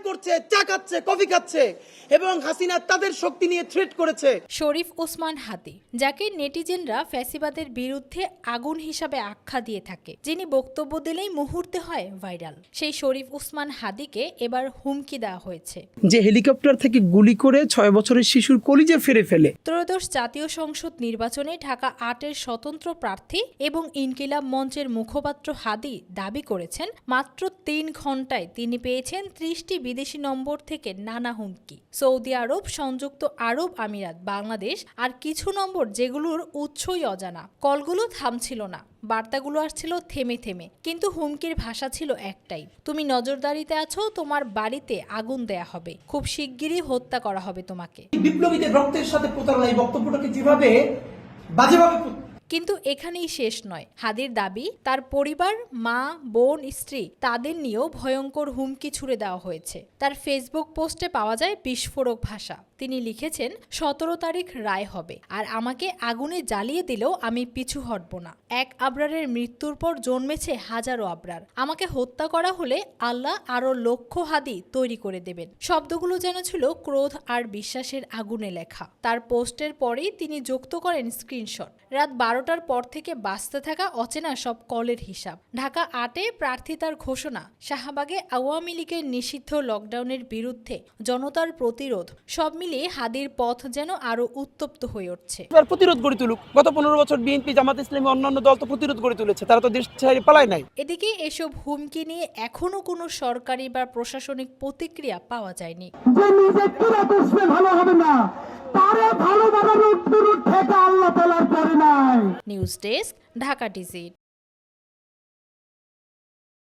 করছে, চা খাচ্ছে, কফি খাচ্ছে এবং হাসিনা তাদের শক্তি নিয়ে থ্রেট করেছে। শরীফ ওসমান হাদি, যাকে নেটিজেনরা ফ্যাসিবাদের বিরুদ্ধে আগুন হিসাবে আখ্যা দিয়ে থাকে, যিনি বক্তব্য দিলেই মুহূর্তে হয় ভাইরাল, সেই শরীফ ওসমান হাদিকে এবার হুমকি দেওয়া হয়েছে যে হেলিকপ্টার থেকে গুলি করে 6 বছরের শিশুর কলিজা ফেরে ফেলে। ত্রয়োদশ জাতীয় সংসদ নির্বাচনে ঢাকা ৮-এর স্বতন্ত্র প্রার্থী এবং ইনকিলাব মঞ্চের মুখপাত্র হাদি দাবি করেছেন মাত্র ৩ ঘন্টায় তিনি পেয়েছেন ৩০টি বিদেশি নম্বর থেকে নানা হুমকি। সৌদি আরব, সংযুক্ত আরব আমিরাত, বাংলাদেশ আর কিছু নম্বর যেগুলোর উৎসই অজানা। কলগুলো থামছিল না, বার্তাগুলো আসছিল থেমে থেমে, কিন্তু হুমকির ভাষা ছিল একটাই, তুমি নজরদারিতে আছো, তোমার বাড়িতে আগুন দেয়া হবে, খুব শিগগিরই হত্যা করা হবে তোমাকে। বিপ্লবীদের রক্তের সাথে প্রতারণা, এই বক্তব্যটাকে যেভাবে বাজেভাবে কিন্তু এখানেই শেষ নয়। হাদির দাবি, তার পরিবার, মা, বোন, স্ত্রী, তাদের নিয়েও ভয়ঙ্কর হুমকি ছুড়ে দেওয়া হয়েছে। তার ফেসবুক পোস্টে পাওয়া যায় বিস্ফোরক ভাষা। তিনি লিখেছেন, ১৭ তারিখ রায় হবে, আর আমাকে আগুনে জ্বালিয়ে দিলেও আমি পিছু হটব না। এক আবরারের মৃত্যুর পর জন্মেছে হাজারো আবরার। আমাকে হত্যা করা হলে আল্লাহ আরো লক্ষ হাদি তৈরি করে দেবেন। শব্দগুলো যেন ছিল ক্রোধ আর বিশ্বাসের আগুনে লেখা। তার পোস্টের পরেই তিনি যুক্ত করেন স্ক্রিনশট। রাত ১২টার পর থেকে বাঁচতে থাকা অচেনা সব কলের হিসাব। ঢাকা ৮-এ প্রার্থিতার ঘোষণা, শাহবাগে আওয়ামী লীগের নিষিদ্ধ লকডাউনের বিরুদ্ধে জনতার প্রতিরোধ, সব মিলিয়ে হাদির পথ যেন আরো উত্তপ্ত হয়ে উঠছে। প্রতিরোধ গড়ে তুলুক। গত 15 বছর বিএনপি, জামাত ইসলামী, অন্যান্য দল তো প্রতিরোধ গড়ে তুলেছে, তারা তো দেশ ছেড়ে পালায় নাই। এদিকে এসব হুমকি নিয়ে এখনো কোনো সরকারি বা প্রশাসনিক প্রতিক্রিয়া পাওয়া যায়নি। News desk, Dhaka digit.